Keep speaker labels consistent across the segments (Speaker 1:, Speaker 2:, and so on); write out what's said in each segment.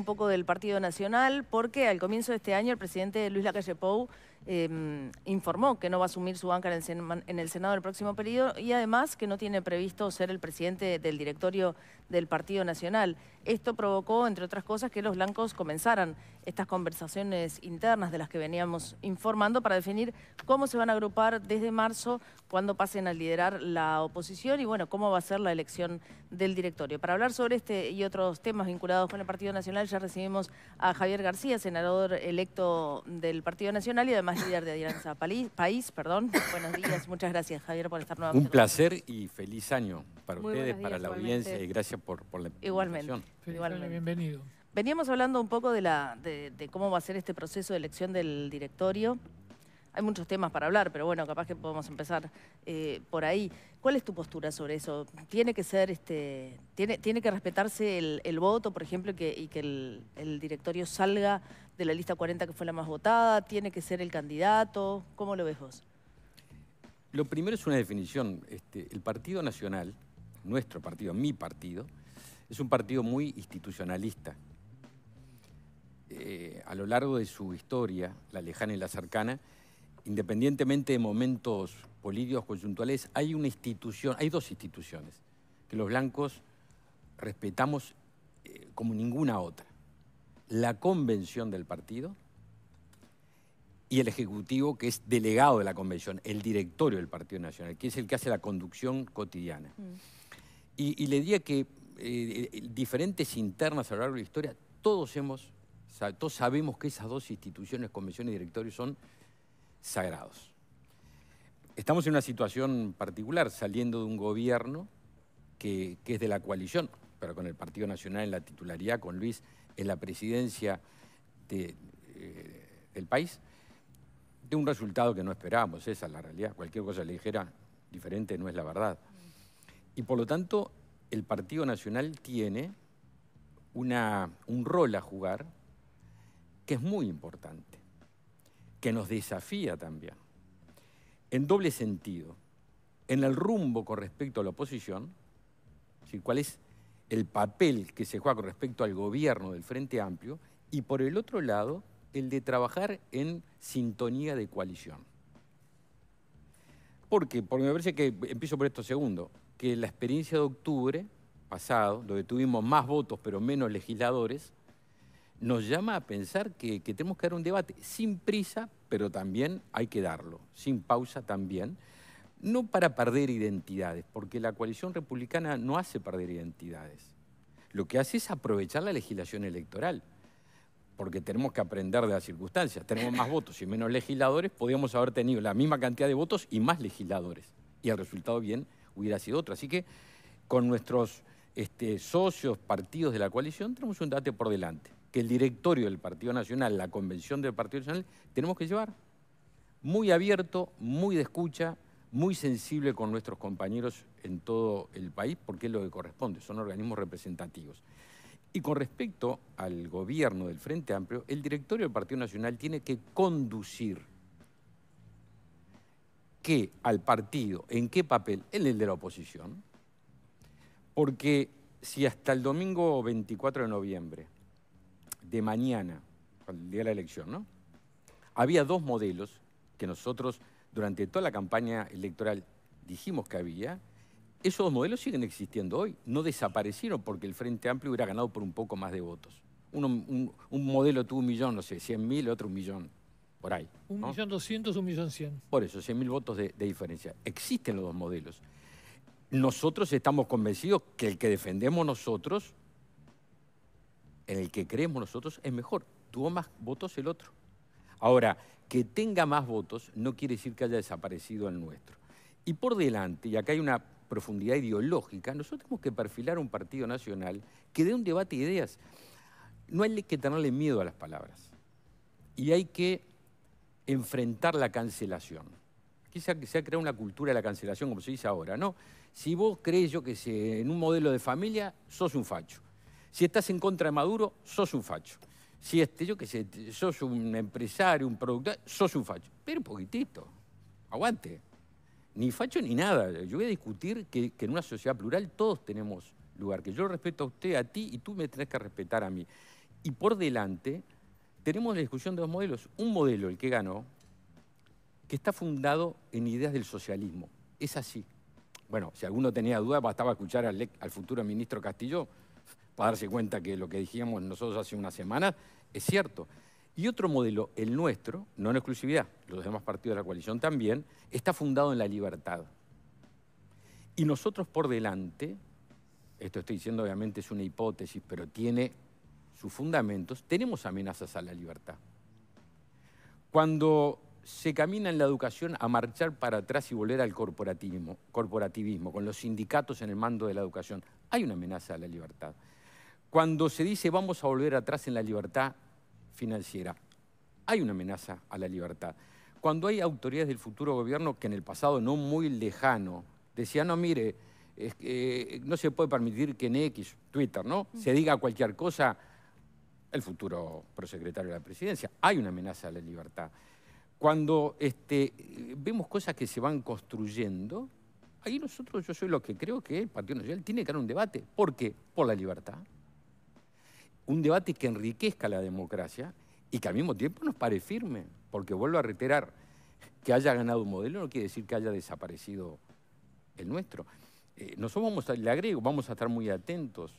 Speaker 1: un poco del Partido Nacional, porque al comienzo de este año el presidente Luis Lacalle Pou informó que no va a asumir su banca en el Senado el próximo periodo y además que no tiene previsto ser el presidente del directorio del Partido Nacional. Esto provocó, entre otras cosas, que los blancos comenzaran estas conversaciones internas de las que veníamos informando para definir cómo se van a agrupar desde marzo cuando pasen a liderar la oposición y, bueno, cómo va a ser la elección del directorio. Para hablar sobre este y otros temas vinculados con el Partido Nacional ya recibimos a Javier García, senador electo del Partido Nacional y además líder de Alianza País. Buenos días, muchas gracias, Javier, por estar nuevamente.
Speaker 2: Un placer y feliz año para
Speaker 1: Muy
Speaker 2: ustedes,
Speaker 1: buenos días,
Speaker 2: para la
Speaker 1: igualmente.
Speaker 2: audiencia y gracias por la invitación.
Speaker 1: Igualmente.
Speaker 3: Bienvenido.
Speaker 1: Veníamos hablando un poco de cómo va a ser este proceso de elección del directorio. Hay muchos temas para hablar, pero bueno, capaz que podemos empezar por ahí. ¿Cuál es tu postura sobre eso? ¿Tiene que ser tiene que respetarse el voto, por ejemplo, y que el directorio salga de la lista 40 que fue la más votada? ¿Tiene que ser el candidato? ¿Cómo lo ves vos?
Speaker 2: Lo primero es una definición. El Partido Nacional, nuestro partido, mi partido, es un partido muy institucionalista. A lo largo de su historia, la lejana y la cercana, independientemente de momentos políticos coyunturales, hay dos instituciones que los blancos respetamos como ninguna otra. La convención del partido y el ejecutivo, que es delegado de la convención, el directorio del Partido Nacional, que es el que hace la conducción cotidiana. Y le diría que diferentes internas a lo largo de la historia, todos sabemos que esas dos instituciones, convención y directorio, son sagrados. Estamos en una situación particular, saliendo de un gobierno que es de la coalición, pero con el Partido Nacional en la titularidad, con Luis en la presidencia del país, de un resultado que no esperábamos. Esa es la realidad. Cualquier cosa le dijera diferente no es la verdad. Y por lo tanto, el Partido Nacional tiene un rol a jugar que es muy importante, que nos desafía también, en doble sentido, en el rumbo con respecto a la oposición, ¿sí? Cuál es el papel que se juega con respecto al gobierno del Frente Amplio, y por el otro lado, el de trabajar en sintonía de coalición. ¿Por qué? Porque me parece que, empiezo por esto segundo, que la experiencia de octubre pasado, donde tuvimos más votos pero menos legisladores, nos llama a pensar que tenemos que dar un debate sin prisa, pero también hay que darlo, sin pausa también, no para perder identidades, porque la coalición republicana no hace perder identidades. Lo que hace es aprovechar la legislación electoral, porque tenemos que aprender de las circunstancias. Tenemos más votos y menos legisladores, podríamos haber tenido la misma cantidad de votos y más legisladores, y el resultado bien hubiera sido otro. Así que con nuestros socios, partidos de la coalición, tenemos un debate por delante, que el directorio del Partido Nacional, la convención del Partido Nacional, tenemos que llevar muy abierto, muy de escucha, muy sensible con nuestros compañeros en todo el país, porque es lo que corresponde, son organismos representativos. Y con respecto al gobierno del Frente Amplio, el directorio del Partido Nacional tiene que conducir al partido, ¿en qué papel? En el de la oposición. Porque si hasta el domingo 24 de noviembre, de mañana, el día de la elección, ¿no?, había dos modelos que nosotros durante toda la campaña electoral dijimos que había, esos dos modelos siguen existiendo hoy, no desaparecieron porque el Frente Amplio hubiera ganado por un poco más de votos. Un modelo tuvo 1.000.000, no sé, 100.000, otro 1.000.000, por ahí, ¿no?
Speaker 3: 1.200.000, 1.100.000.
Speaker 2: Por eso, 100.000 votos de diferencia. Existen los dos modelos. Nosotros estamos convencidos que el que defendemos nosotros, en el que creemos nosotros, es mejor. Tuvo más votos el otro. Ahora, que tenga más votos no quiere decir que haya desaparecido el nuestro. Y por delante, y acá hay una profundidad ideológica, nosotros tenemos que perfilar un Partido Nacional que dé un debate de ideas. No hay que tenerle miedo a las palabras. Y hay que enfrentar la cancelación. Aquí se ha creado una cultura de la cancelación, como se dice ahora, ¿no? Si vos crees, yo que sé, en un modelo de familia, sos un facho. Si estás en contra de Maduro, sos un facho. Si yo que sé, sos un empresario, un productor, sos un facho. Pero un poquitito, aguante. Ni facho ni nada. Yo voy a discutir que en una sociedad plural todos tenemos lugar, que yo respeto a usted, a ti, y tú me tenés que respetar a mí. Y por delante tenemos la discusión de dos modelos. Un modelo, el que ganó, que está fundado en ideas del socialismo. Es así. Bueno, si alguno tenía duda, bastaba escuchar al futuro ministro Castillo para darse cuenta que lo que dijimos nosotros hace unas semanas es cierto. Y otro modelo, el nuestro, no en exclusividad, los demás partidos de la coalición también, está fundado en la libertad. Y nosotros por delante, esto estoy diciendo obviamente es una hipótesis, pero tiene sus fundamentos, tenemos amenazas a la libertad. Cuando se camina en la educación a marchar para atrás y volver al corporativismo, con los sindicatos en el mando de la educación, hay una amenaza a la libertad. Cuando se dice vamos a volver atrás en la libertad financiera, hay una amenaza a la libertad. Cuando hay autoridades del futuro gobierno que en el pasado no muy lejano decían, no, mire, no se puede permitir que en X, Twitter, ¿no?, se diga cualquier cosa, el futuro prosecretario de la presidencia, hay una amenaza a la libertad. Cuando vemos cosas que se van construyendo, ahí nosotros, yo soy lo que creo que el Partido Nacional tiene que dar un debate. ¿Por qué? Por la libertad. Un debate que enriquezca la democracia y que al mismo tiempo nos pare firme. Porque vuelvo a reiterar, que haya ganado un modelo no quiere decir que haya desaparecido el nuestro. Nosotros le agrego, vamos a estar muy atentos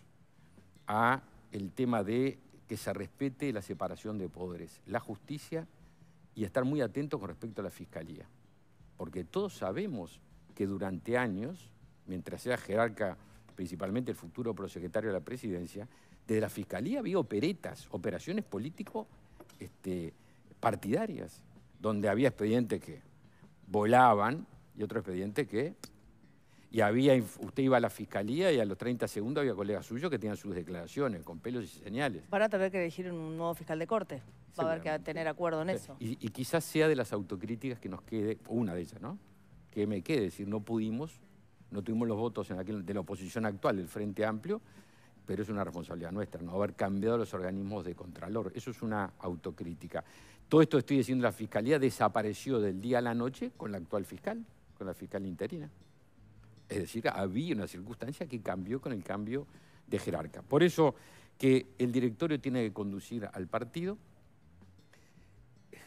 Speaker 2: a el tema de que se respete la separación de poderes, la justicia, y estar muy atentos con respecto a la Fiscalía. Porque todos sabemos que durante años, mientras sea jerarca principalmente el futuro prosecretario de la presidencia, desde la Fiscalía había operetas, operaciones político partidarias, donde había expedientes que volaban y otros expedientes que... Y usted iba a la Fiscalía y a los 30 segundos había colegas suyos que tenían sus declaraciones con pelos y señales.
Speaker 1: Van a tener que elegir un nuevo fiscal de corte. Va a haber que tener acuerdo en eso.
Speaker 2: Y quizás sea de las autocríticas que nos quede, una de ellas, ¿no?, que me quede, es decir, no tuvimos los votos de la oposición actual, del Frente Amplio, pero es una responsabilidad nuestra, no haber cambiado los organismos de contralor. Eso es una autocrítica. Todo esto estoy diciendo, la Fiscalía desapareció del día a la noche con la actual fiscal, con la fiscal interina. Es decir, había una circunstancia que cambió con el cambio de jerarca. Por eso que el directorio tiene que conducir al partido.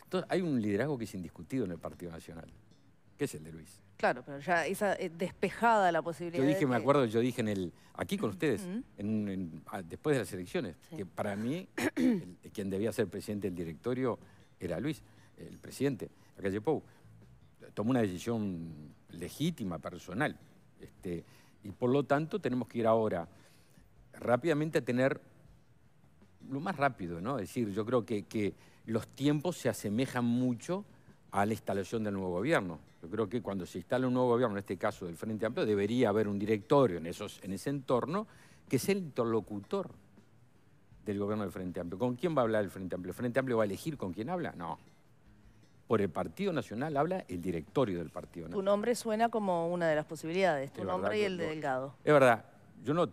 Speaker 2: Entonces, hay un liderazgo que es indiscutido en el Partido Nacional, que es el de Luis.
Speaker 1: Claro, pero ya esa despejada la posibilidad.
Speaker 2: Me acuerdo, yo dije aquí con ustedes, después de las elecciones, sí, que para mí quien debía ser presidente del directorio era Luis, el presidente, Lacalle Pou. Tomó una decisión legítima, personal. Y por lo tanto tenemos que ir ahora rápidamente a tener lo más rápido, ¿no? Es decir, yo creo que los tiempos se asemejan mucho a la instalación del nuevo gobierno. Yo creo que cuando se instala un nuevo gobierno, en este caso del Frente Amplio, debería haber un directorio en ese entorno que sea el interlocutor del gobierno del Frente Amplio. ¿Con quién va a hablar el Frente Amplio? ¿El Frente Amplio va a elegir con quién habla? No. Por el Partido Nacional habla el directorio del Partido Nacional.
Speaker 1: Tu nombre suena como una de las posibilidades, tu nombre y el de Delgado.
Speaker 2: Es verdad, yo no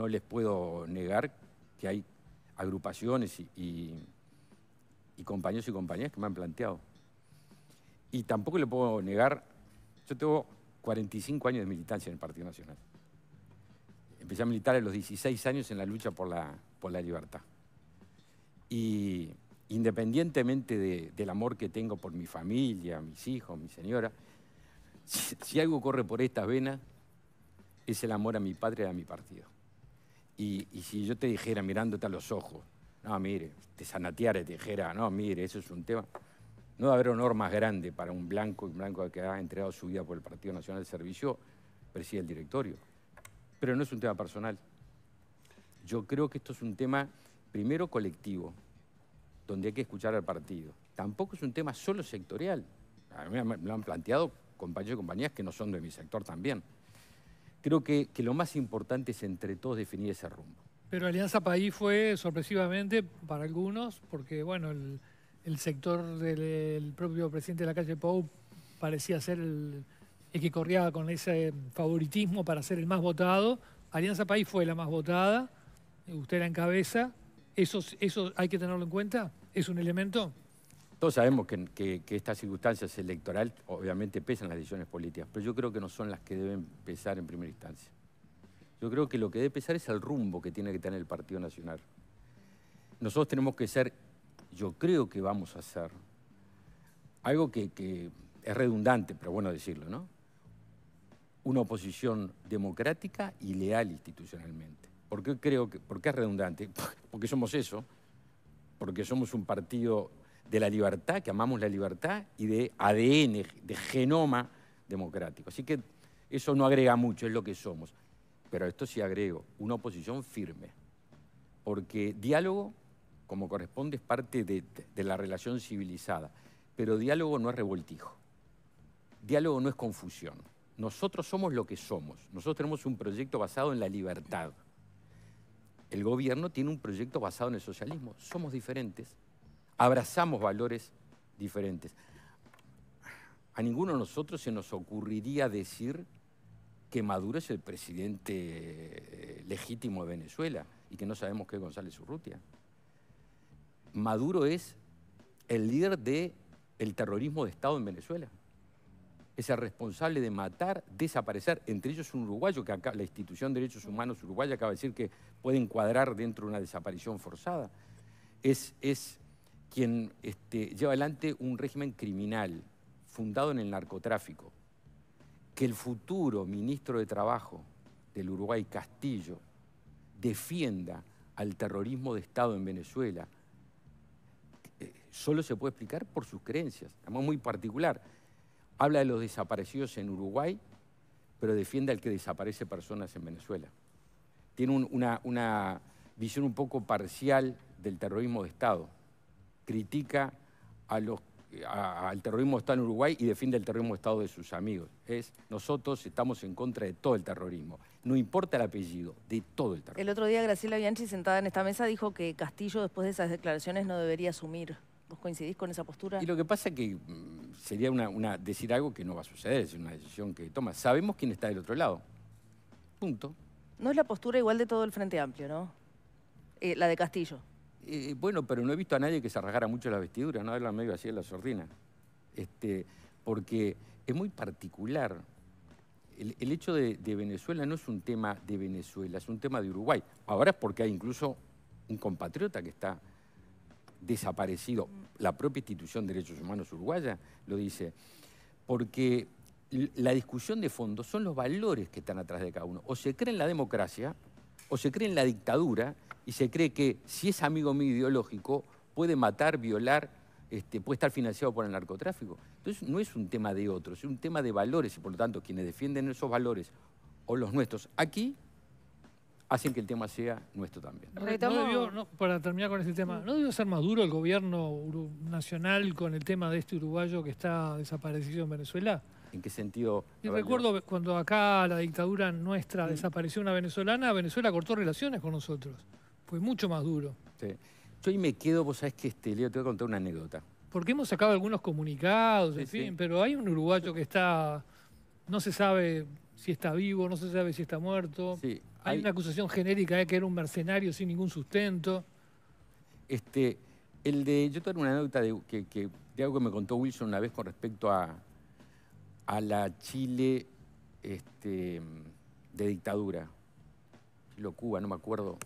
Speaker 2: les puedo negar que hay agrupaciones y compañeros y compañeras que me han planteado. Y tampoco le puedo negar, yo tengo 45 años de militancia en el Partido Nacional. Empecé a militar a los 16 años en la lucha por la libertad. Y independientemente del amor que tengo por mi familia, mis hijos, mi señora, si algo corre por estas venas, es el amor a mi patria y a mi partido. Y si yo te dijera, mirándote a los ojos, no, mire, te sanateara y te dijera, no, mire, eso es un tema, no va a haber honor más grande para un blanco que ha entregado su vida por el Partido Nacional de Servicio, preside el directorio. Pero no es un tema personal. Yo creo que esto es un tema, primero, colectivo, donde hay que escuchar al partido. Tampoco es un tema solo sectorial. A mí me lo han planteado compañeros y compañeras que no son de mi sector también. Creo que lo más importante es entre todos definir ese rumbo.
Speaker 3: Pero Alianza País fue sorpresivamente para algunos, porque bueno, el sector del propio presidente Lacalle Pou parecía ser el que corría con ese favoritismo para ser el más votado. Alianza País fue la más votada, usted la encabeza. ¿Eso hay que tenerlo en cuenta? ¿Es un elemento?
Speaker 2: Todos sabemos que estas circunstancias electorales obviamente pesan las decisiones políticas, pero yo creo que no son las que deben pesar en primera instancia. Yo creo que lo que debe pesar es el rumbo que tiene que tener el Partido Nacional. nosotros tenemos que ser, yo creo que vamos a hacer, algo que es redundante, pero bueno decirlo, ¿no? Una oposición democrática y leal institucionalmente. ¿Por qué es redundante? Porque somos eso, porque somos un partido de la libertad, que amamos la libertad, y de ADN, de genoma democrático. Así que eso no agrega mucho, es lo que somos. Pero a esto sí agrego, una oposición firme. Porque diálogo, como corresponde, es parte de la relación civilizada. Pero diálogo no es revoltijo. Diálogo no es confusión. Nosotros somos lo que somos. Nosotros tenemos un proyecto basado en la libertad. El gobierno tiene un proyecto basado en el socialismo. Somos diferentes. Abrazamos valores diferentes. A ninguno de nosotros se nos ocurriría decir que Maduro es el presidente legítimo de Venezuela y que no sabemos qué es González Urrutia. Maduro es el líder del terrorismo de Estado en Venezuela. Es el responsable de matar, desaparecer, entre ellos un uruguayo, que acá la Institución de Derechos Humanos uruguaya acaba de decir que puede encuadrar dentro de una desaparición forzada. Es quien lleva adelante un régimen criminal fundado en el narcotráfico. Que el futuro ministro de Trabajo del Uruguay, Castillo, defienda al terrorismo de Estado en Venezuela, solo se puede explicar por sus creencias, además muy particular. Habla de los desaparecidos en Uruguay, pero defiende al que desaparece personas en Venezuela. Tiene una visión un poco parcial del terrorismo de Estado. Critica al terrorismo de Estado en Uruguay y defiende el terrorismo de Estado de sus amigos. Nosotros estamos en contra de todo el terrorismo. No importa el apellido, de todo el terrorismo.
Speaker 1: El otro día Graciela Bianchi, sentada en esta mesa, dijo que Castillo, después de esas declaraciones, no debería asumir. ¿Vos coincidís con esa postura?
Speaker 2: Y lo que pasa es que sería decir algo que no va a suceder, es una decisión que toma. Sabemos quién está del otro lado. Punto.
Speaker 1: No es la postura igual de todo el Frente Amplio, ¿no? La de Castillo.
Speaker 2: Bueno, pero no he visto a nadie que se rasgara mucho las vestiduras, no habla medio así de la sordina. Porque es muy particular. El hecho de Venezuela no es un tema de Venezuela, es un tema de Uruguay. Ahora es porque hay incluso un compatriota que está desaparecido. La propia Institución de Derechos Humanos uruguaya lo dice. Porque la discusión de fondo son los valores que están atrás de cada uno. O se cree en la democracia, o se cree en la dictadura, y se cree que si es amigo mío ideológico puede matar, violar, puede estar financiado por el narcotráfico. Entonces no es un tema de otros, es un tema de valores, y por lo tanto quienes defienden esos valores o los nuestros aquí hacen que el tema sea nuestro también.
Speaker 3: Para terminar con este tema, ¿no debió ser más duro el gobierno nacional con el tema de este uruguayo que está desaparecido en Venezuela?
Speaker 2: ¿En qué sentido?
Speaker 3: Y recuerdo cuando acá la dictadura nuestra desapareció una venezolana, Venezuela cortó relaciones con nosotros. Fue mucho más duro.
Speaker 2: Sí. Yo ahí me quedo, vos sabés que, Leo, te voy a contar una anécdota.
Speaker 3: Porque hemos sacado algunos comunicados, en fin, pero hay un uruguayo que está, no se sabe si está vivo, no se sabe si está muerto.
Speaker 2: Sí,
Speaker 3: hay una acusación genérica de que era un mercenario sin ningún sustento.
Speaker 2: Yo tengo una anécdota de algo que me contó Wilson una vez con respecto a la Chile de dictadura. Chile-Cuba, no me acuerdo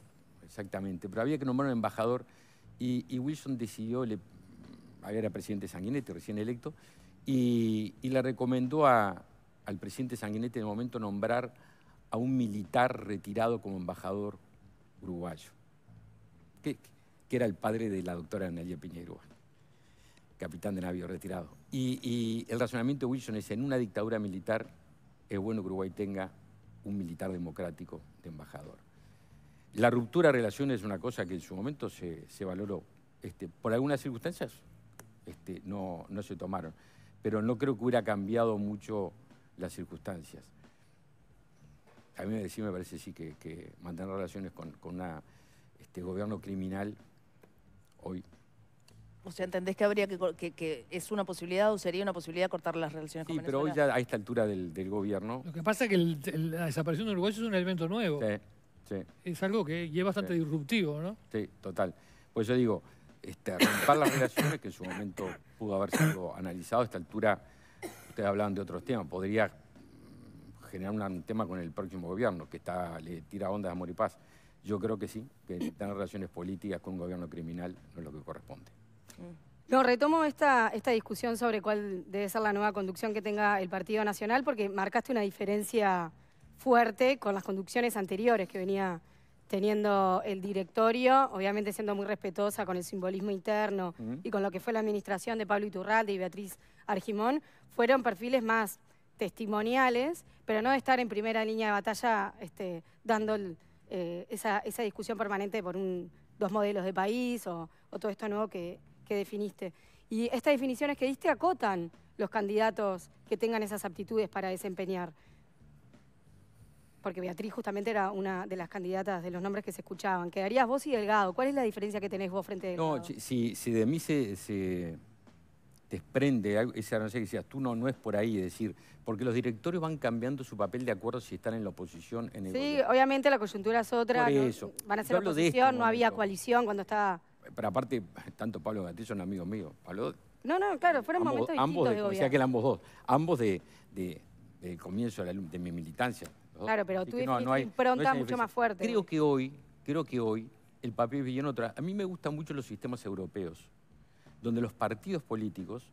Speaker 2: exactamente, pero había que nombrar un embajador y Wilson decidió, era presidente Sanguinetti, recién electo, y le recomendó al presidente Sanguinetti en el momento nombrar a un militar retirado como embajador uruguayo, que era el padre de la doctora Analía Piñeiro, capitán de navío retirado. Y el razonamiento de Wilson es: en una dictadura militar es bueno que Uruguay tenga un militar democrático de embajador. La ruptura de relaciones es una cosa que en su momento se valoró. Por algunas circunstancias no se tomaron, pero no creo que hubiera cambiado mucho las circunstancias. A mí me parece sí que mantener relaciones con un gobierno criminal hoy.
Speaker 1: O sea, ¿entendés que habría que es una posibilidad o sería una posibilidad cortar las relaciones con Venezuela?
Speaker 2: Sí, pero hoy ya a esta altura del gobierno...
Speaker 3: Lo que pasa es que la desaparición de Uruguay es un elemento nuevo.
Speaker 2: Sí, sí.
Speaker 3: Es algo que es bastante disruptivo, ¿no?
Speaker 2: Sí, total. Pues yo digo, romper las relaciones, que en su momento pudo haber sido analizado, a esta altura ustedes hablaban de otros temas, podría generar un tema con el próximo gobierno, que le tira ondas de amor y paz. yo creo que sí, que tener relaciones políticas con un gobierno criminal no es lo que corresponde.
Speaker 4: No, retomo esta discusión sobre cuál debe ser la nueva conducción que tenga el Partido Nacional, porque marcaste una diferencia fuerte con las conducciones anteriores que venía teniendo el directorio, obviamente siendo muy respetuosa con el simbolismo interno y con lo que fue la administración de Pablo Iturralde y Beatriz Argimón. Fueron perfiles más testimoniales, pero no de estar en primera línea de batalla dando esa discusión permanente por dos modelos de país o todo esto nuevo que definiste. Y estas definiciones que diste acotan los candidatos que tengan esas aptitudes para desempeñar. Porque Beatriz justamente era una de las candidatas de los nombres que se escuchaban. Quedarías vos y Delgado. ¿Cuál es la diferencia que tenés vos frente a Delgado?
Speaker 2: No, si de mí se desprende esa anoche que decías, tú no es por ahí, es decir, porque los directorios van cambiando su papel de acuerdo si están en la oposición, en el gobierno.
Speaker 4: Obviamente la coyuntura es otra.
Speaker 2: Por eso.
Speaker 4: Van a ser oposición, no había coalición cuando estaba...
Speaker 2: Pero aparte, tanto Pablo como Beatriz son amigos míos. Pablo,
Speaker 4: no, claro, fueron momentos distintos de gobierno.
Speaker 2: Decía que eran ambos del comienzo de mi militancia.
Speaker 4: Claro, pero tú definiste una impronta mucho más fuerte.
Speaker 2: Creo que hoy el papel viene otra. A mí me gustan mucho los sistemas europeos, donde los partidos políticos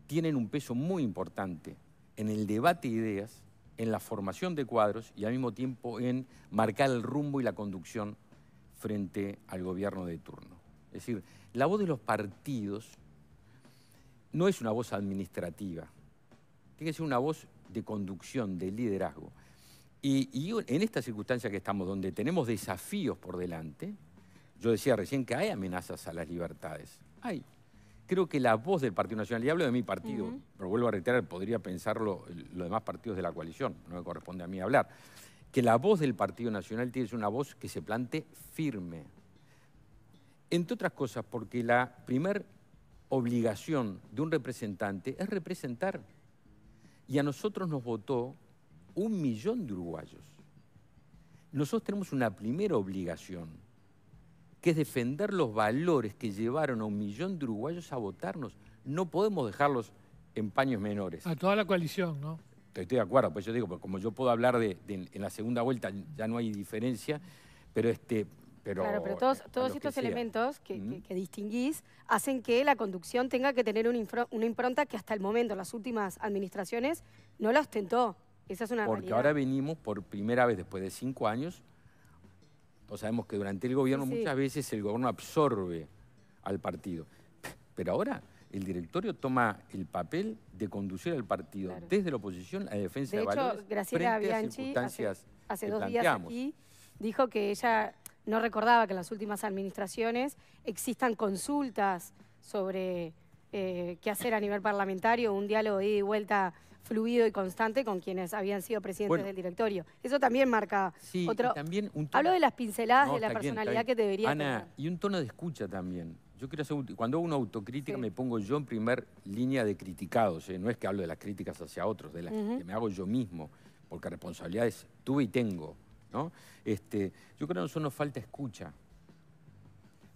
Speaker 2: tienen un peso muy importante en el debate de ideas, en la formación de cuadros y al mismo tiempo en marcar el rumbo y la conducción frente al gobierno de turno. Es decir, la voz de los partidos no es una voz administrativa, tiene que ser una voz de conducción, de liderazgo. Y en esta circunstancia que estamos, donde tenemos desafíos por delante, yo decía recién que hay amenazas a las libertades. Creo que la voz del Partido Nacional, y hablo de mi partido, pero vuelvo a reiterar, podría pensarlo los demás partidos de la coalición, no me corresponde a mí hablar, que la voz del Partido Nacional tiene que ser una voz que se plante firme. Entre otras cosas, porque la primer obligación de un representante es representar. Y a nosotros nos votó 1 millón de uruguayos. Nosotros tenemos una primera obligación, que es defender los valores que llevaron a 1 millón de uruguayos a votarnos. No podemos dejarlos en paños menores.
Speaker 3: A toda la coalición, ¿no?
Speaker 2: Estoy de acuerdo, pues yo digo, como yo puedo hablar en la segunda vuelta, ya no hay diferencia, pero
Speaker 4: claro, pero todos estos elementos que distinguís hacen que la conducción tenga que tener una impronta que hasta el momento, en las últimas administraciones, no la ostentó. Esa es una
Speaker 2: Porque
Speaker 4: realidad.
Speaker 2: ahora venimos por primera vez después de 5 años, todos sabemos que durante el gobierno muchas veces el gobierno absorbe al partido, pero ahora el directorio toma el papel de conducir al partido desde la oposición a la defensa de valores.
Speaker 4: De hecho, Graciela Bianchi hace 2 días aquí dijo que ella no recordaba que en las últimas administraciones existan consultas sobre qué hacer a nivel parlamentario, un diálogo de ida y vuelta fluido y constante con quienes habían sido presidentes del directorio. Eso también marca otro...
Speaker 2: También
Speaker 4: hablo de las pinceladas de la personalidad que debería tener.
Speaker 2: Y un tono de escucha también. Yo quiero hacer, cuando hago una autocrítica me pongo yo en primer línea de criticados. No es que hablo de las críticas hacia otros, de las que me hago yo mismo, porque responsabilidades tuve y tengo, ¿no? Yo creo que a nosotros nos falta escucha.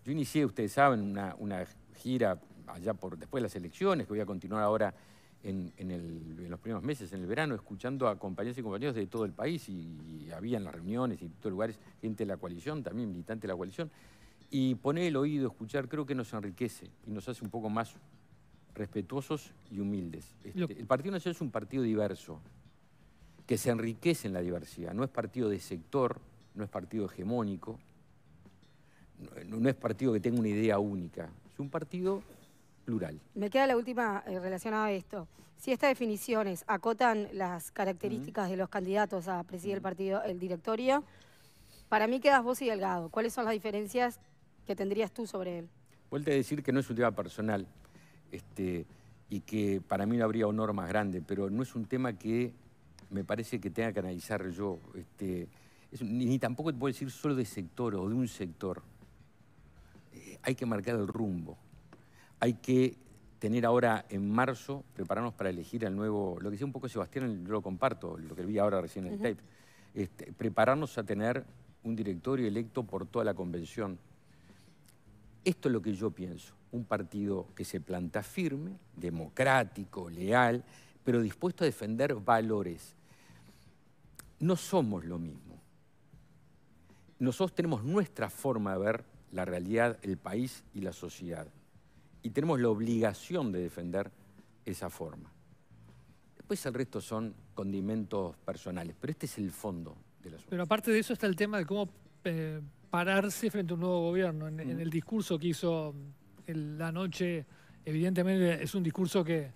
Speaker 2: Yo inicié, ustedes saben, una gira allá después de las elecciones, que voy a continuar ahora en los primeros meses, en el verano, escuchando a compañeros y compañeros de todo el país, y había en las reuniones y en todos lugares gente de la coalición, también militante de la coalición, y poner el oído, escuchar, creo que nos enriquece y nos hace un poco más respetuosos y humildes. El Partido Nacional es un partido diverso, que se enriquece en la diversidad, no es partido de sector, no es partido hegemónico, no es partido que tenga una idea única, es un partido plural.
Speaker 4: Me queda la última relacionada a esto. Si estas definiciones acotan las características de los candidatos a presidir el partido, el directorio, para mí quedas vos y Delgado. ¿Cuáles son las diferencias que tendrías tú sobre él?
Speaker 2: Vuelvo a decir que no es un tema personal y que para mí no habría honor más grande, pero no es un tema que me parece que tenga que analizar yo. Ni tampoco te puedo decir solo de sector o de un sector. Hay que marcar el rumbo. Hay que tener ahora en marzo, prepararnos para elegir al nuevo, lo que decía un poco Sebastián, yo lo comparto, lo que vi ahora recién en el tape, prepararnos a tener un directorio electo por toda la convención. Esto es lo que yo pienso, un partido que se planta firme, democrático, leal, pero dispuesto a defender valores. No somos lo mismo. nosotros tenemos nuestra forma de ver la realidad, el país y la sociedad. Y tenemos la obligación de defender esa forma. Después el resto son condimentos personales, pero este es el fondo de la sociedad.
Speaker 3: Pero aparte de eso está el tema de cómo pararse frente a un nuevo gobierno. En el discurso que hizo la noche, evidentemente es un discurso que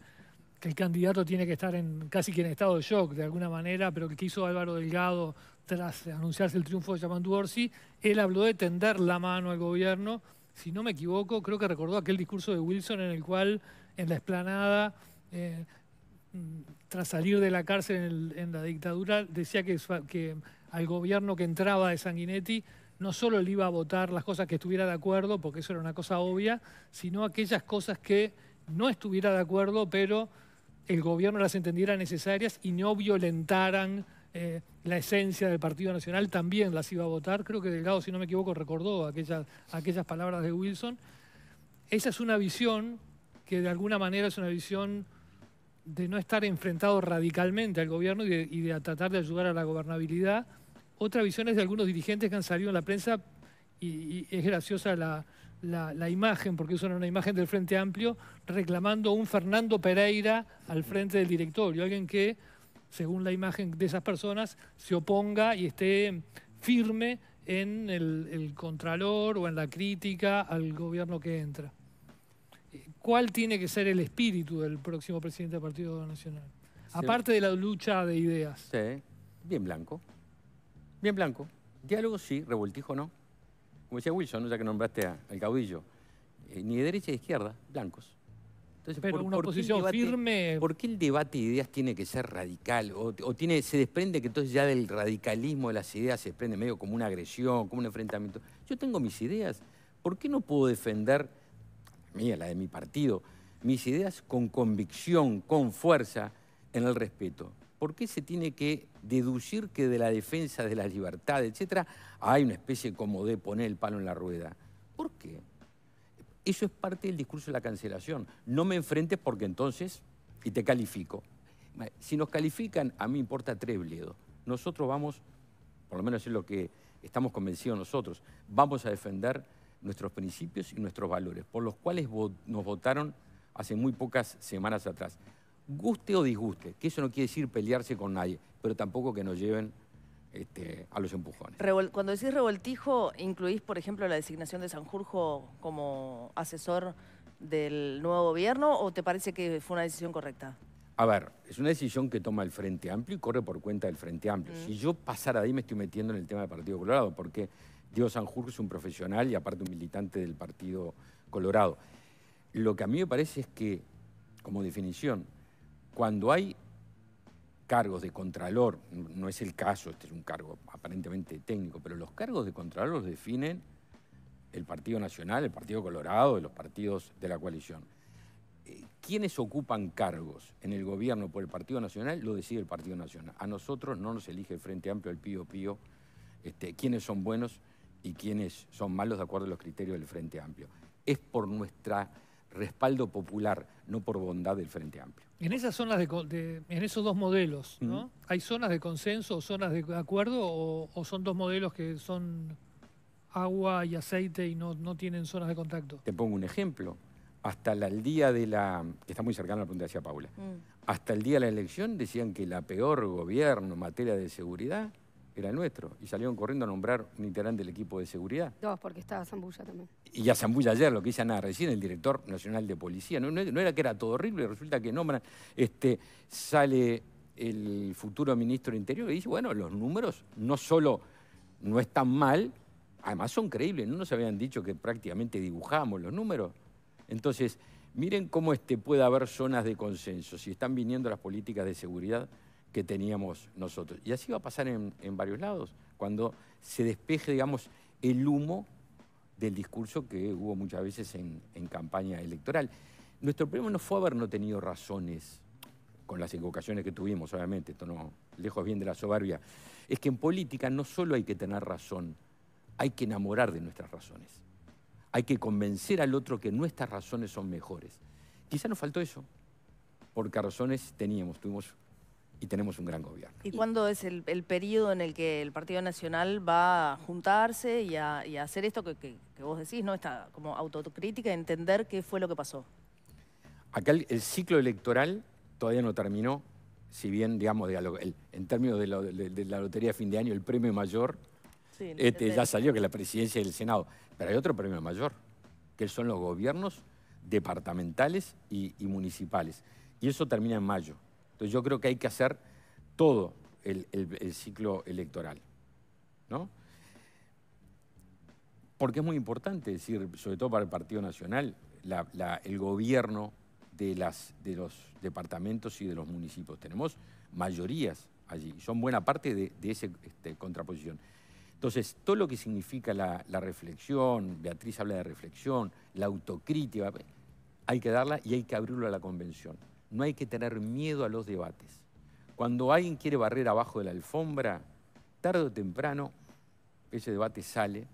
Speaker 3: el candidato tiene que estar casi que en estado de shock de alguna manera, pero que hizo Álvaro Delgado tras anunciarse el triunfo de Yamandu Orsi. Él habló de tender la mano al gobierno. Si no me equivoco, creo que recordó aquel discurso de Wilson en el cual en la explanada, tras salir de la cárcel en la dictadura, decía que al gobierno que entraba de Sanguinetti no solo le iba a votar las cosas que estuviera de acuerdo, porque eso era una cosa obvia, sino aquellas cosas que no estuviera de acuerdo, pero el gobierno las entendiera necesarias y no violentaran la esencia del Partido Nacional, también las iba a votar. Creo que Delgado, si no me equivoco, recordó aquellas palabras de Wilson. Esa es una visión que de alguna manera es una visión de no estar enfrentado radicalmente al gobierno y de tratar de ayudar a la gobernabilidad. Otra visión es de algunos dirigentes que han salido en la prensa y es graciosa la imagen, porque usan una imagen del Frente Amplio reclamando un Fernando Pereira al frente del directorio, alguien que, según la imagen de esas personas, se oponga y esté firme en el contralor o en la crítica al gobierno que entra. ¿Cuál tiene que ser el espíritu del próximo presidente del Partido Nacional? Sí. Aparte de la lucha de ideas.
Speaker 2: Sí, bien blanco. Bien blanco. Diálogo sí, revoltijo no. Como decía Wilson, ya que nombraste al caudillo, ni de derecha ni de izquierda, blancos.
Speaker 3: Entonces, pero una oposición firme...
Speaker 2: ¿Por qué el debate de ideas tiene que ser radical? Se desprende que entonces ya del radicalismo de las ideas se desprende medio como una agresión, como un enfrentamiento. Yo tengo mis ideas. ¿Por qué no puedo defender, la de mi partido, mis ideas con convicción, con fuerza, en el respeto? ¿Por qué se tiene que deducir que de la defensa de la libertad, etcétera, hay una especie como de poner el palo en la rueda? ¿Por qué? Eso es parte del discurso de la cancelación. No me enfrentes porque entonces, y te califico. Si nos califican, a mí me importa tres bledos. Nosotros vamos, por lo menos es lo que estamos convencidos nosotros, vamos a defender nuestros principios y nuestros valores, por los cuales nos votaron hace muy pocas semanas atrás. Guste o disguste, que eso no quiere decir pelearse con nadie, pero tampoco que nos lleven a los empujones.
Speaker 1: Cuando decís revoltijo, ¿incluís, por ejemplo, la designación de Sanjurjo como asesor del nuevo gobierno o te parece que fue una decisión correcta?
Speaker 2: A ver, es una decisión que toma el Frente Amplio y corre por cuenta del Frente Amplio. Si yo pasara de ahí me estoy metiendo en el tema del Partido Colorado, porque Diego Sanjurjo es un profesional y aparte un militante del Partido Colorado. Lo que a mí me parece es que, como definición, cuando hay cargos de contralor, no es el caso, este es un cargo aparentemente técnico, pero los cargos de contralor los definen el Partido Nacional, el Partido Colorado, los partidos de la coalición. ¿Quiénes ocupan cargos en el gobierno por el Partido Nacional? Lo decide el Partido Nacional. A nosotros no nos elige el Frente Amplio, el Pío Pío, quiénes son buenos y quiénes son malos de acuerdo a los criterios del Frente Amplio. Es por nuestro respaldo popular, no por bondad del Frente Amplio.
Speaker 3: En esas zonas en esos dos modelos, ¿no? ¿Hay zonas de consenso o zonas de acuerdo o son dos modelos que son agua y aceite y no tienen zonas de contacto?
Speaker 2: Te pongo un ejemplo. Hasta el día de que está muy cercana a la pregunta que hacía Paula, hasta el día de la elección decían que la peor gobierno en materia de seguridad era el nuestro. Y salieron corriendo a nombrar un integrante del equipo de seguridad.
Speaker 4: Dos, porque estaba Zambulla también.
Speaker 2: Y a Zambulla ayer, lo que dice Ana recién, el director nacional de policía. No era que era todo horrible, resulta que nombran, sale el futuro ministro del Interior y dice, bueno, los números no solo no están mal, además son creíbles. ¿No nos habían dicho que prácticamente dibujábamos los números? Entonces, miren cómo puede haber zonas de consenso, si están viniendo las políticas de seguridad que teníamos nosotros. Y así va a pasar en varios lados, cuando se despeje, digamos, el humo del discurso que hubo muchas veces en campaña electoral. Nuestro problema no fue haber no tenido razones con las equivocaciones que tuvimos, obviamente, esto no, lejos bien de la soberbia. Es que en política no solo hay que tener razón, hay que enamorar de nuestras razones. Hay que convencer al otro que nuestras razones son mejores. Quizá nos faltó eso, porque razones tuvimos y tenemos un gran gobierno.
Speaker 1: ¿Y cuándo es el periodo en el que el Partido Nacional va a juntarse y a hacer esto que vos decís, ¿no? Esta como autocrítica, entender qué fue lo que pasó?
Speaker 2: Acá el ciclo electoral todavía no terminó, si bien, digamos, en términos de la lotería de fin de año, el premio mayor
Speaker 1: Sí,
Speaker 2: ya salió, que es la presidencia y el Senado. Pero hay otro premio mayor, que son los gobiernos departamentales y municipales. Y eso termina en mayo. Entonces yo creo que hay que hacer todo el ciclo electoral, ¿no? Porque es muy importante decir, sobre todo para el Partido Nacional, el gobierno de los departamentos y de los municipios. Tenemos mayorías allí, son buena parte de esa contraposición. Entonces, todo lo que significa la reflexión, Beatriz habla de reflexión, la autocrítica, hay que darla y hay que abrirlo a la convención. No hay que tener miedo a los debates. Cuando alguien quiere barrer abajo de la alfombra, tarde o temprano, ese debate sale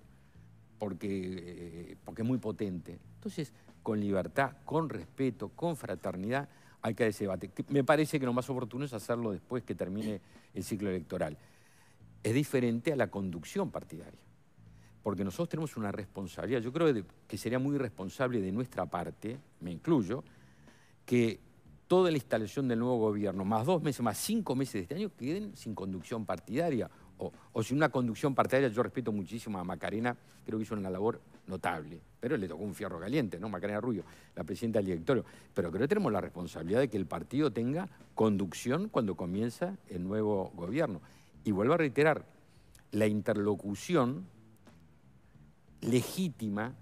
Speaker 2: porque es muy potente. Entonces, con libertad, con respeto, con fraternidad, hay que dar ese debate. Me parece que lo más oportuno es hacerlo después que termine el ciclo electoral. Es diferente a la conducción partidaria, porque nosotros tenemos una responsabilidad. Yo creo que sería muy irresponsable de nuestra parte, me incluyo, que toda la instalación del nuevo gobierno, más 2 meses, más 5 meses de este año, queden sin conducción partidaria. O sin una conducción partidaria. Yo respeto muchísimo a Macarena, creo que hizo una labor notable, pero le tocó un fierro caliente, ¿no? Macarena Rubio, la presidenta del directorio. Pero creo que tenemos la responsabilidad de que el partido tenga conducción cuando comienza el nuevo gobierno. Y vuelvo a reiterar, la interlocución legítima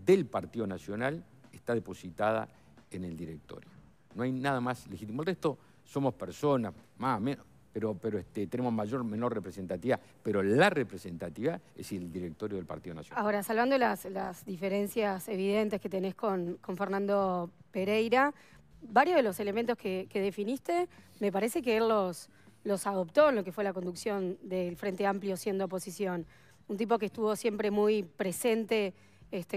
Speaker 2: del Partido Nacional está depositada en el directorio. No hay nada más legítimo. El resto somos personas, más o menos, pero tenemos mayor o menor representatividad, pero la representatividad es el directorio del Partido Nacional.
Speaker 4: Ahora, salvando las diferencias evidentes que tenés con Fernando Pereira, varios de los elementos que definiste, me parece que él los adoptó en lo que fue la conducción del Frente Amplio siendo oposición. Un tipo que estuvo siempre muy presente,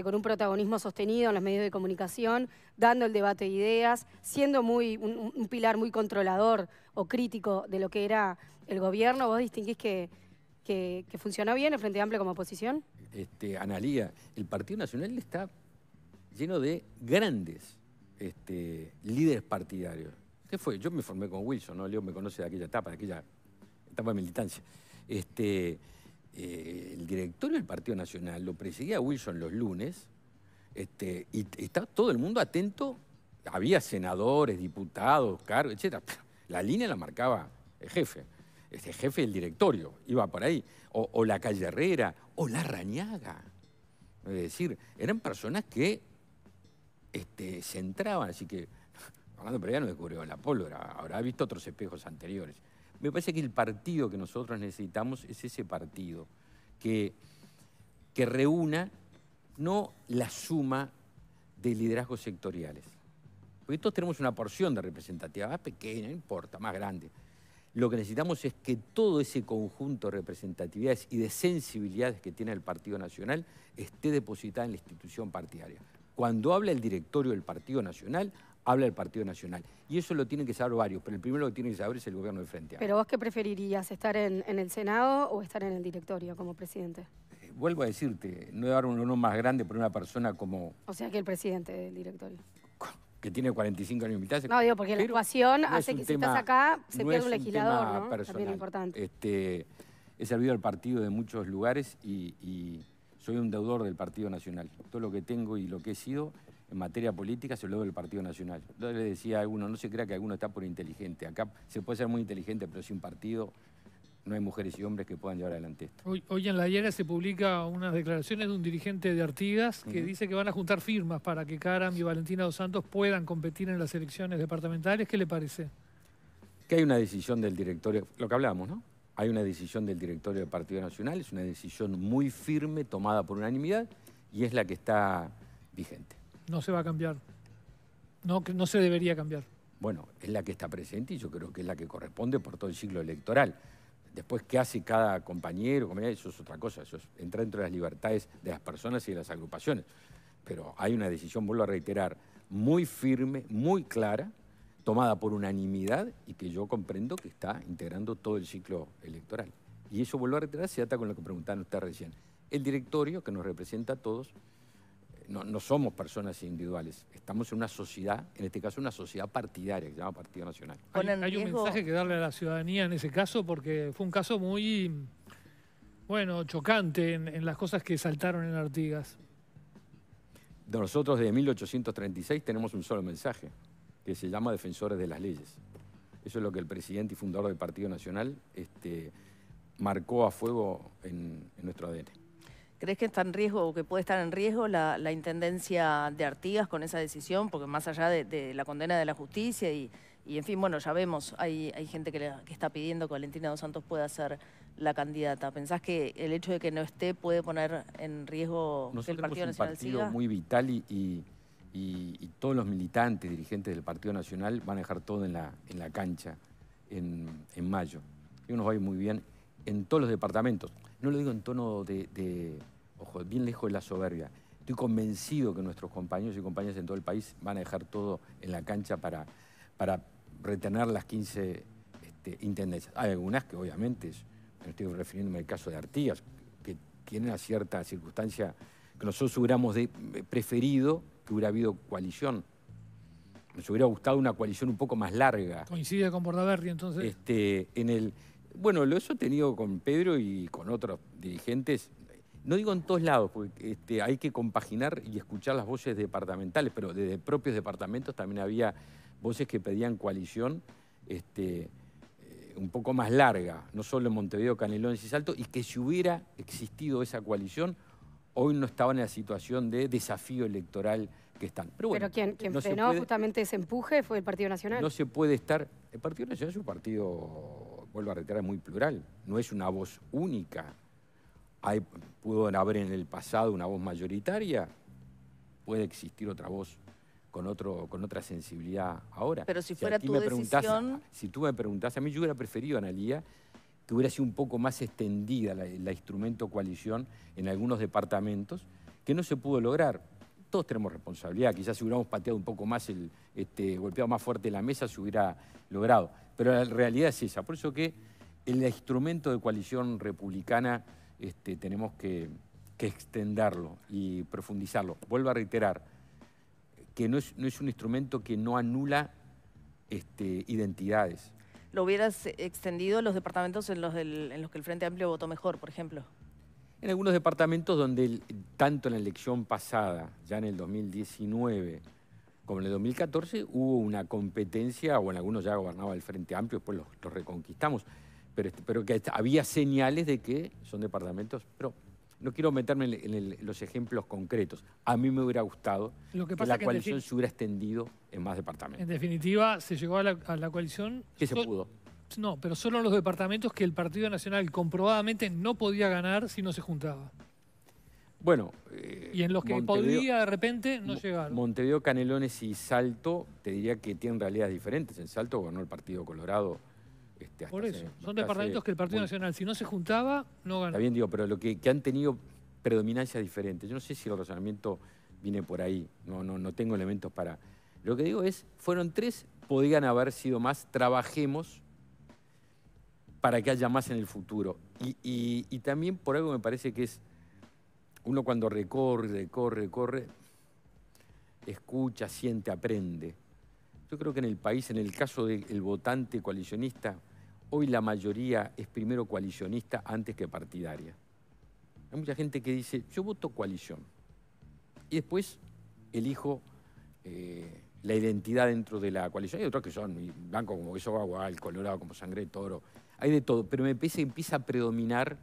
Speaker 4: con un protagonismo sostenido en los medios de comunicación, dando el debate de ideas, siendo un pilar muy controlador o crítico de lo que era el gobierno. ¿Vos distinguís que funcionó bien el Frente Amplio como oposición?
Speaker 2: Analía, el Partido Nacional está lleno de grandes líderes partidarios. ¿Qué fue? Yo me formé con Wilson, ¿no? Leo me conoce de aquella etapa de militancia. El directorio del Partido Nacional lo presidía Wilson los lunes, y estaba todo el mundo atento. Había senadores, diputados, cargos, etc. La línea la marcaba el jefe. Jefe del directorio, iba por ahí. O la Calle Herrera, o la Rañaga. Es decir, eran personas que se entraban, así que Fernando Pereira no descubrió la pólvora, habrá visto otros espejos anteriores. Me parece que el partido que nosotros necesitamos es ese partido que reúna no la suma de liderazgos sectoriales. Porque todos tenemos una porción de representatividad, más pequeña, no importa, más grande. Lo que necesitamos es que todo ese conjunto de representatividades y de sensibilidades que tiene el Partido Nacional esté depositada en la institución partidaria. Cuando habla el directorio del Partido Nacional, habla el Partido Nacional. Y eso lo tienen que saber varios, pero el primero que tiene que saber es el gobierno de Frente Amplio.
Speaker 4: ¿Pero vos qué preferirías, estar en el Senado o estar en el directorio como presidente?
Speaker 2: Vuelvo a decirte, no voy a dar un honor más grande por una persona como...
Speaker 4: O sea que el presidente del directorio.
Speaker 2: Que tiene 45 años de militancia.
Speaker 4: No, digo, porque la ecuación hace que si estás acá se pierde un legislador, ¿no?
Speaker 2: Personal.
Speaker 4: También es importante.
Speaker 2: He servido al partido de muchos lugares y soy un deudor del Partido Nacional. Todo lo que tengo y lo que he sido en materia política se lo debo del Partido Nacional. Yo le decía a alguno, no se crea que alguno está por inteligente. Acá se puede ser muy inteligente, pero sin partido no hay mujeres y hombres que puedan llevar adelante esto.
Speaker 3: Hoy en La Higuera se publica unas declaraciones de un dirigente de Artigas que dice que van a juntar firmas para que Karam y Valentina Dos Santos puedan competir en las elecciones departamentales. ¿Qué le parece?
Speaker 2: Que hay una decisión del directorio, lo que hablamos, ¿no? Hay una decisión del directorio del Partido Nacional, es una decisión muy firme, tomada por unanimidad, y es la que está vigente.
Speaker 3: No se va a cambiar. No se debería cambiar.
Speaker 2: Bueno, es la que está presente y yo creo que es la que corresponde por todo el ciclo electoral. Después, ¿qué hace cada compañero? Eso es otra cosa, eso entra dentro de las libertades de las personas y de las agrupaciones. Pero hay una decisión, vuelvo a reiterar, muy firme, muy clara, tomada por unanimidad y que yo comprendo que está integrando todo el ciclo electoral. Y eso, vuelvo a reiterar, se ata con lo que preguntaban ustedes recién. El directorio, que nos representa a todos, no somos personas individuales, estamos en una sociedad, en este caso una sociedad partidaria, que se llama Partido Nacional.
Speaker 3: Hay un mensaje que darle a la ciudadanía en ese caso, porque fue un caso muy, bueno, chocante en las cosas que saltaron en Artigas.
Speaker 2: Nosotros desde 1836 tenemos un solo mensaje, que se llama Defensores de las Leyes. Eso es lo que el presidente y fundador del Partido Nacional marcó a fuego en nuestro ADN.
Speaker 1: ¿Crees que está en riesgo o que puede estar en riesgo la intendencia de Artigas con esa decisión? Porque más allá de la condena de la justicia y en fin, bueno, ya vemos, hay gente que está pidiendo que Valentina Dos Santos pueda ser la candidata. ¿Pensás que el hecho de que no esté puede poner en riesgo que el Partido Nacional siga?
Speaker 2: Nosotros tenemos un partido muy vital y todos los militantes, dirigentes del Partido Nacional van a dejar todo en la cancha en mayo. Y nos va a ir muy bien en todos los departamentos. No lo digo en tono ojo, bien lejos de la soberbia. Estoy convencido que nuestros compañeros y compañeras en todo el país van a dejar todo en la cancha para retener las 15 intendencias. Hay algunas que obviamente, me estoy refiriéndome al caso de Artigas, que tiene una cierta circunstancia que nosotros hubiéramos preferido que hubiera habido coalición. Nos hubiera gustado una coalición un poco más larga.
Speaker 3: ¿Coincide con Bordaberry entonces?
Speaker 2: Bueno, lo he sostenido con Pedro y con otros dirigentes. No digo en todos lados, porque hay que compaginar y escuchar las voces departamentales, pero desde propios departamentos también había voces que pedían coalición un poco más larga, no solo en Montevideo, Canelones y Salto, y que si hubiera existido esa coalición, hoy no estaban en la situación de desafío electoral que están. Pero bueno,
Speaker 4: quien frenó justamente ese empuje fue el Partido Nacional.
Speaker 2: No se puede estar... El Partido Nacional es un partido, vuelvo a reiterar, muy plural. No es una voz única. Pudo haber en el pasado una voz mayoritaria. Puede existir otra voz con otra sensibilidad ahora.
Speaker 1: Pero si fuera tu decisión...
Speaker 2: Si tú me preguntás, a mí yo hubiera preferido, Analía, que hubiera sido un poco más extendida la instrumento coalición en algunos departamentos, que no se pudo lograr. Todos tenemos responsabilidad, quizás si hubiéramos pateado un poco más, golpeado más fuerte la mesa, se hubiera logrado. Pero la realidad es esa. Por eso que el instrumento de coalición republicana tenemos que extenderlo y profundizarlo. Vuelvo a reiterar que no es un instrumento que no anula identidades.
Speaker 1: ¿Lo hubieras extendido a los departamentos en los que el Frente Amplio votó mejor, por ejemplo?
Speaker 2: En algunos departamentos donde tanto en la elección pasada, ya en el 2019, como en el 2014, hubo una competencia, o en algunos ya gobernaba el Frente Amplio, después los reconquistamos, pero que había señales de que son departamentos... Pero no quiero meterme en los ejemplos concretos. A mí me hubiera gustado que la coalición se hubiera extendido en más departamentos.
Speaker 3: En definitiva, se llegó a la coalición...
Speaker 2: ¿Qué se pudo?
Speaker 3: No, pero solo en los departamentos que el Partido Nacional comprobadamente no podía ganar si no se juntaba.
Speaker 2: Bueno...
Speaker 3: y en los que podía, de repente, no llegaron.
Speaker 2: Montevideo, Canelones y Salto, te diría que tienen realidades diferentes. En Salto ganó el Partido Colorado.
Speaker 3: Por eso, son departamentos que el Partido Nacional, si no se juntaba, no ganó.
Speaker 2: Está bien, digo, pero que han tenido predominancias diferentes. Yo no sé si el razonamiento viene por ahí. No tengo elementos para... Lo que digo es, fueron 3, podrían haber sido más. Trabajemos para que haya más en el futuro. Y también por algo me parece que es, uno cuando recorre, escucha, siente, aprende. Yo creo que en el país, en el caso del votante coalicionista, hoy la mayoría es primero coalicionista antes que partidaria. Hay mucha gente que dice, yo voto coalición. Y después elijo la identidad dentro de la coalición. Hay otros que son blanco como queso agua, el colorado como sangre de toro. Hay de todo, pero me parece que empieza a predominar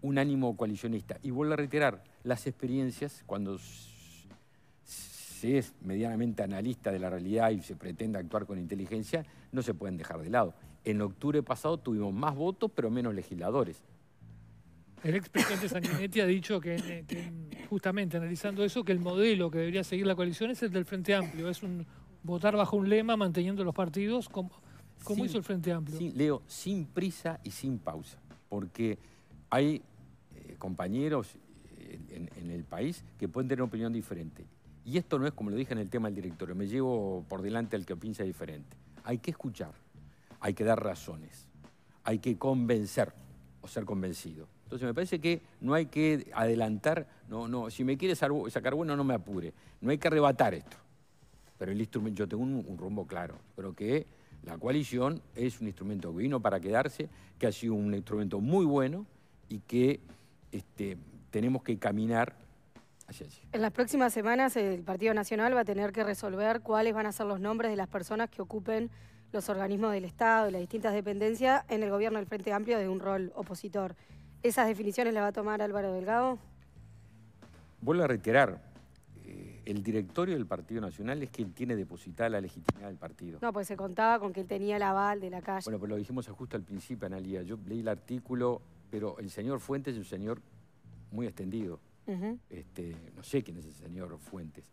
Speaker 2: un ánimo coalicionista. Y vuelvo a reiterar, las experiencias, cuando se es medianamente analista de la realidad y se pretende actuar con inteligencia, no se pueden dejar de lado. En octubre pasado tuvimos más votos, pero menos legisladores.
Speaker 3: El expresidente Sanguinetti ha dicho que justamente analizando eso, que el modelo que debería seguir la coalición es el del Frente Amplio. Es votar bajo un lema, manteniendo los partidos, como hizo el Frente Amplio.
Speaker 2: Sí, Leo, sin prisa y sin pausa, porque hay compañeros en el país que pueden tener una opinión diferente. Y esto no es, como lo dije en el tema del directorio, me llevo por delante al que piensa diferente. hay que escuchar, hay que dar razones, hay que convencer o ser convencido. Entonces me parece que no hay que adelantar, si me quiere sacar bueno no me apure, no hay que arrebatar esto. Pero el instrumento, yo tengo un rumbo claro, creo que la coalición es un instrumento que vino para quedarse, que ha sido un instrumento muy bueno y que tenemos que caminar hacia allí.
Speaker 4: En las próximas semanas el Partido Nacional va a tener que resolver cuáles van a ser los nombres de las personas que ocupen los organismos del Estado y las distintas dependencias en el gobierno del Frente Amplio de un rol opositor. ¿Esas definiciones las va a tomar Álvaro Delgado?
Speaker 2: Vuelvo a reiterar, el directorio del Partido Nacional es quien tiene depositada la legitimidad del partido.
Speaker 4: No, pues se contaba con que él tenía el aval de la calle.
Speaker 2: Bueno, pues lo dijimos justo al principio, Analía. Yo leí el artículo, pero el señor Fuentes es un señor muy extendido. No sé quién es el señor Fuentes.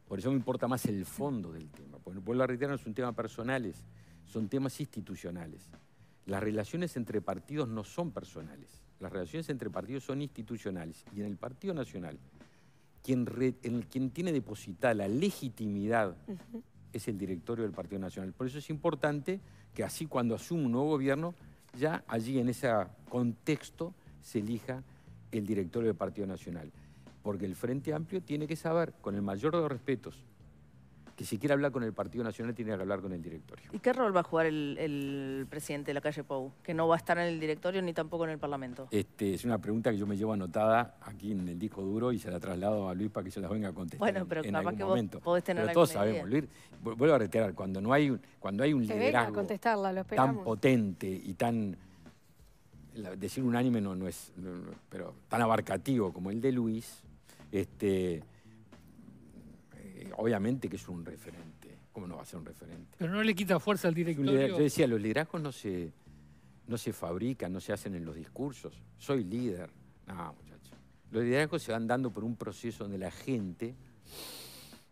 Speaker 2: Por eso me importa más el fondo del tema. Porque, vuelvo a reiterar, no es un tema personales, son temas institucionales. Las relaciones entre partidos no son personales. Las relaciones entre partidos son institucionales. Y en el Partido Nacional, quien tiene depositada la legitimidad es el directorio del Partido Nacional. Por eso es importante que así cuando asume un nuevo gobierno, ya allí en ese contexto se elija el directorio del Partido Nacional. Porque el Frente Amplio tiene que saber, con el mayor de los respetos, que si quiere hablar con el Partido Nacional tiene que hablar con el directorio.
Speaker 1: ¿Y qué rol va a jugar el presidente de la calle Pou? Que no va a estar en el directorio ni tampoco en el Parlamento.
Speaker 2: Es una pregunta que yo me llevo anotada aquí en el disco duro y se la traslado a Luis para que se las venga a contestar.
Speaker 1: Bueno, pero
Speaker 2: en
Speaker 1: capaz
Speaker 2: algún
Speaker 1: que
Speaker 2: momento.
Speaker 1: vos podés tener
Speaker 2: pero
Speaker 1: alguna
Speaker 2: todos sabemos,
Speaker 1: idea.
Speaker 2: Luis, vuelvo a reiterar, cuando hay un
Speaker 4: Que venga a
Speaker 2: liderazgo
Speaker 4: contestarla, lo
Speaker 2: tan
Speaker 4: esperamos.
Speaker 2: potente y tan, decir unánime pero tan abarcativo como el de Luis, obviamente que es un referente. ¿Cómo no va a ser un referente?
Speaker 3: Pero no le quita fuerza al directorio.
Speaker 2: Yo decía, los liderazgos no se fabrican, no se hacen en los discursos. Soy líder. No, muchachos. Los liderazgos se van dando por un proceso donde la gente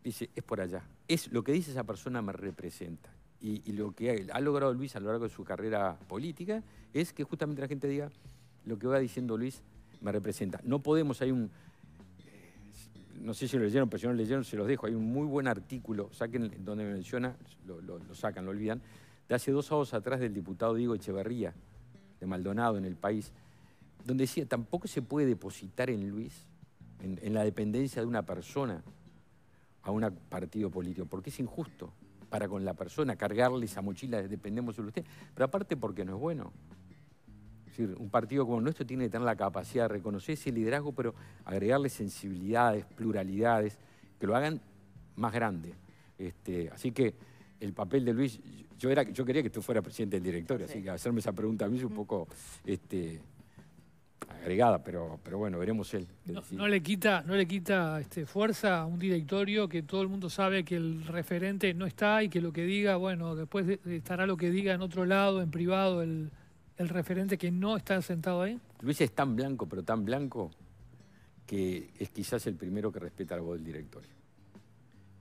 Speaker 2: dice, es por allá. Es lo que dice esa persona me representa. Y lo que ha logrado Luis a lo largo de su carrera política es que justamente la gente diga, lo que va diciendo Luis me representa. No podemos, no sé si lo leyeron, pero si no lo leyeron se los dejo. Hay un muy buen artículo, saquen donde me menciona, lo sacan, lo olvidan, de hace 2 sábados atrás del diputado Diego Echeverría, de Maldonado, en El País, donde decía, tampoco se puede depositar en Luis, en la dependencia de una persona, a un partido político, porque es injusto para con la persona cargarle esa mochila de dependemos de usted, pero aparte porque no es bueno. Es decir, un partido como el nuestro tiene que tener la capacidad de reconocer ese liderazgo, pero agregarle sensibilidades, pluralidades, que lo hagan más grande. Así que el papel de Luis, yo quería que tú fueras presidente del directorio, así que hacerme esa pregunta a mí es un poco agregada, pero bueno, veremos él.
Speaker 3: No le quita fuerza a un directorio que todo el mundo sabe que el referente no está y que lo que diga, bueno, después estará lo que diga en otro lado, en privado, el referente que no está sentado ahí.
Speaker 2: Luis es tan blanco, pero tan blanco, que es quizás el primero que respeta la voz del directorio.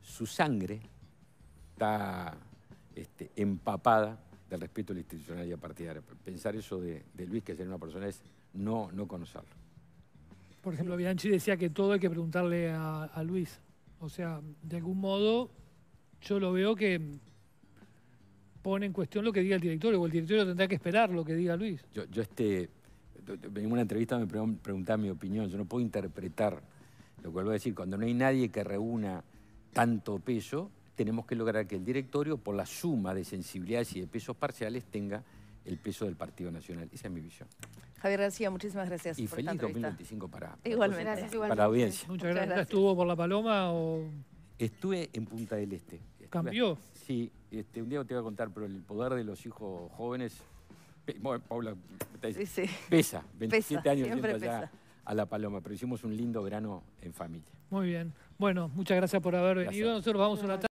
Speaker 2: Su sangre está empapada del respeto a la institucionalidad partidaria. Pensar eso de Luis, que sería una persona, es no conocerlo.
Speaker 3: Por ejemplo, Bianchi decía que todo hay que preguntarle a Luis. O sea, de algún modo, yo lo veo que pone en cuestión lo que diga el directorio, o el directorio tendrá que esperar lo que diga Luis.
Speaker 2: En una entrevista me preguntaba mi opinión, yo no puedo interpretar lo que vuelvo a decir, cuando no hay nadie que reúna tanto peso, tenemos que lograr que el directorio, por la suma de sensibilidades y de pesos parciales, tenga el peso del Partido Nacional. Esa es mi visión.
Speaker 1: Javier García, muchísimas gracias
Speaker 2: Y
Speaker 1: por
Speaker 2: feliz
Speaker 1: esta entrevista.
Speaker 2: 2025 para
Speaker 1: Igualmente.
Speaker 4: Gracias,
Speaker 2: para la audiencia.
Speaker 3: Muchas gracias. ¿Estuvo por La Paloma o
Speaker 2: Estuve en Punta del Este.
Speaker 3: cambió?
Speaker 2: Sí, un día te voy a contar, pero el poder de los hijos jóvenes, bueno, Paula,
Speaker 1: Sí.
Speaker 2: pesa, 27 años
Speaker 1: siempre
Speaker 2: yendo allá
Speaker 1: pesa.
Speaker 2: a La Paloma, pero hicimos un lindo verano en familia.
Speaker 3: Muy bien. Bueno, muchas gracias por haber venido.
Speaker 2: Gracias.
Speaker 3: Nosotros vamos a una